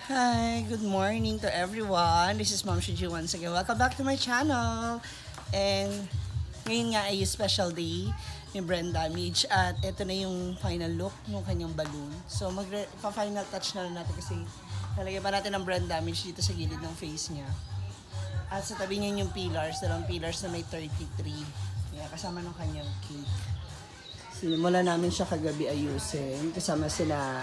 Hi, good morning to everyone. This is Ma'am Shiji once again. Welcome back to my channel. And ngayon nga ay special day ni Brenda Midge at ito na yung final look ng kanyang balloon. So pa-final touch na lang natin kasi nalagyan pa natin ng brand damage dito sa gilid ng face niya. At sa tabi niya yung pillars, dalawang pillars na may 33. Yeah, kasama ng kanyang cake. Sinimula namin siya kagabi ayusin. Kasama sila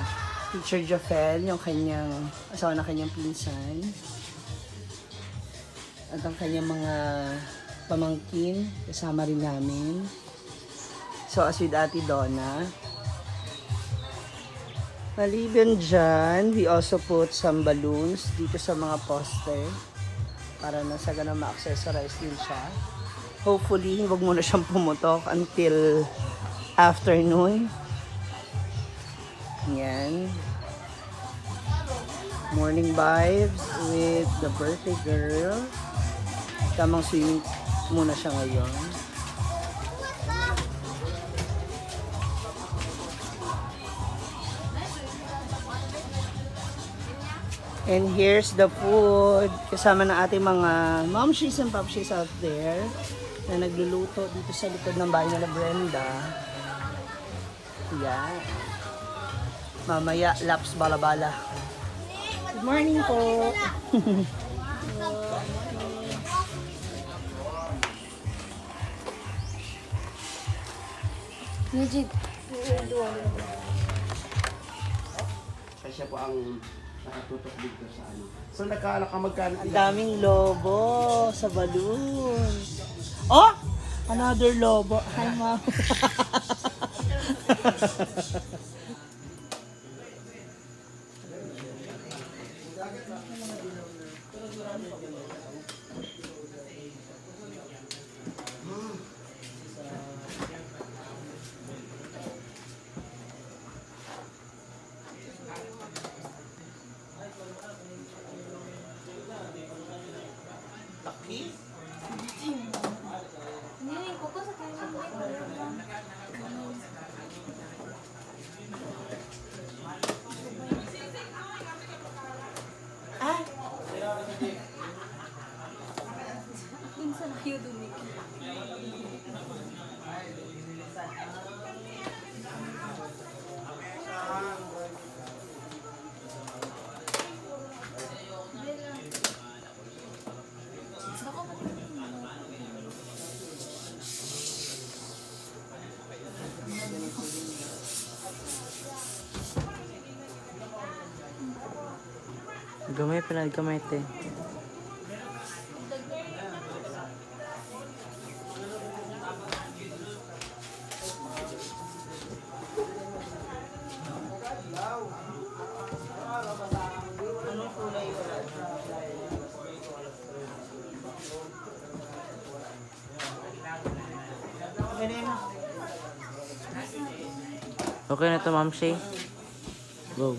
Teacher Jafel, yung kanyang asawa ng kanyang pinsan. At ang kanyang mga pamangkin, kasama rin namin. So, as with Ate Donna. Maliban dyan, we also put some balloons dito sa mga poste para na sa ganun ma-accessorize din siya. Hopefully, huwag muna siyang pumutok until afternoon. Yan. Morning vibes with the birthday girl. Tamang swimming muna siya ngayon. And here's the food. Kasama na ating mga momshies and popshies out there na nagluluto dito sa likod ng bahay nila Brenda. Yan. Mamaya, laps balabala. Good morning po. Legit. Siya po ang nakatutok dito sa ano. So nagkala ka magkano? Ang daming lobo sa balloon. Oh! Another lobo. Hi, ma'am. Takis? Hindi, kuko sa kanya. Ay! Minsan kayo dumiki. Gamay pala, gamay te. Anong kulay wala? Ganyan. Okay na to, Ma'am Shay? Go.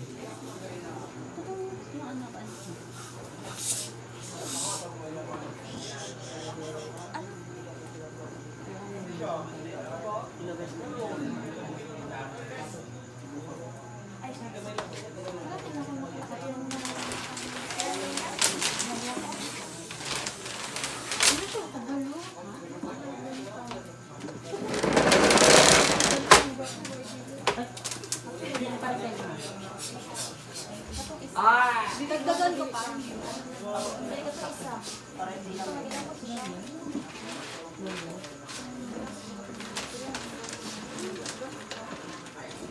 Dagdagan ko pa. Bili ka pa isa.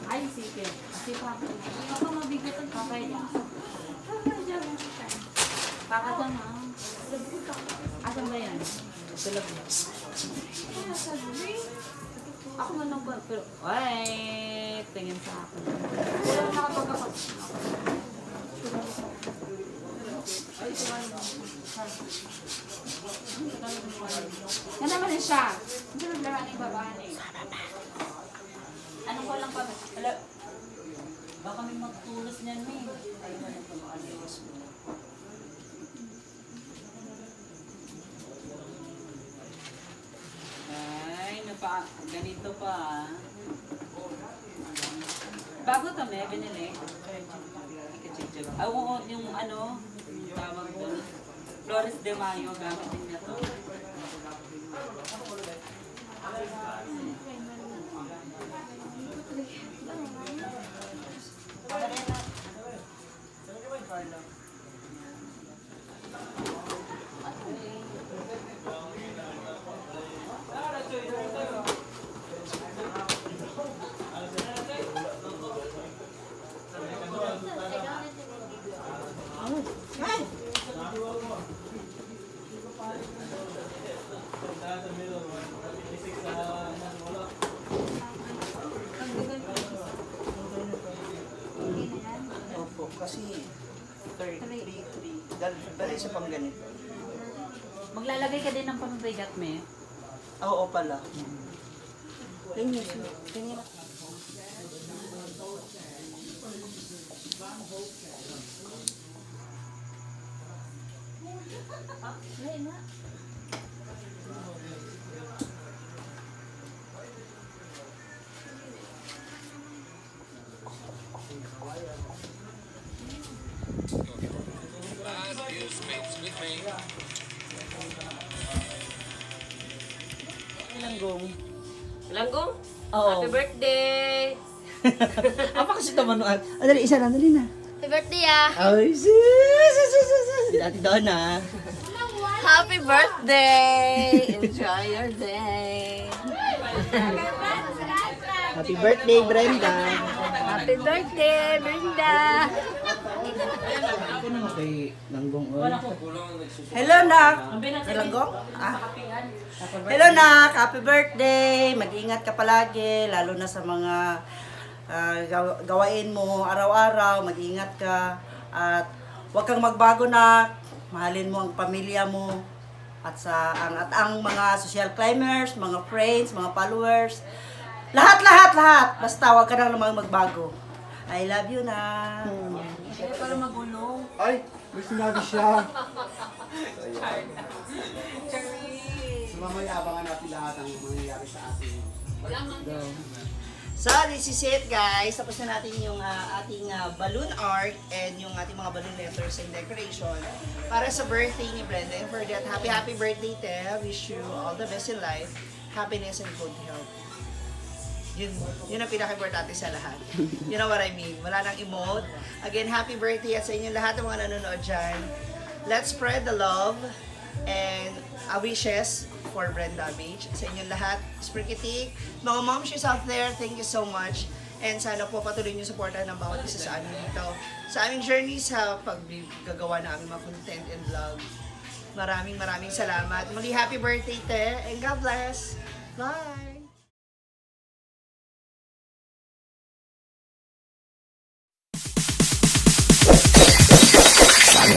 Ay, sige. Kasi pa. Hindi ka mabigat ang kakay niya. Pakatan na. Asan ba yan? Sa labi. Ako man lang ba? Pero, Wait! Tingin sa akin. wala na nakapagkakot. Yan naman siya. Hindi naglaran yung babae. Anong ko lang pa? Wala. Baka may magtulos niyan, may. Ay, ganito pa. Bago to, may binili. Oo, yung ano, tawag doon. Flores de Mayo, gamit din niya to. Opo, kasi 3. Dali sa pang ganito. Maglalagay ka din ng pamabigat, me. Oo pala. Ganyan siya. Ganyan na. Langgong. Langgong? Oo. Happy birthday! Apa kasi tamanuan? Dali, isa na, dali na. Happy birthday ah! Ay, sis. Dati doon na. Happy birthday! Enjoy your day! Happy birthday, Brenda. Happy birthday, Brenda! Ako naman kay Langgong. Hello, Nak. Langgong? Ah. Hello, Nak. Happy birthday. Mag-ingat ka palagi, lalo na sa mga gawain mo araw-araw. Mag-ingat ka. At huwag kang magbago, Nak. Mahalin mo ang pamilya mo. At ang mga social climbers, mga friends, mga followers. Lahat. Basta huwag ka nang namang magbago. I love you, na. Kaya para magulong. Ay, may sinabi siya. So mamaya abangan natin lahat ang mangyayari sa atin. So, this is it, guys. Tapos na natin yung ating balloon art and yung ating mga balloon letters and decoration para sa birthday ni Brenda. And for that, happy birthday, Te. Wish you all the best in life, happiness and good health. Yun ang pinaka-importante sa lahat. You know what I mean? Wala nang emote. Again, happy birthday at sa inyo lahat ng mga nanonood dyan. Let's spread the love and wishes for Brenda Beach. Sa inyong lahat, Sprikitik, mga momshies out there, thank you so much. And sana po patuloy niyo supportahan ng bawat isa sa amin dito. Sa aming journey sa paggagawa ng aming mga content and vlog. Maraming salamat. Muli, happy birthday, Te, and God bless. Bye!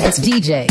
It's DJ.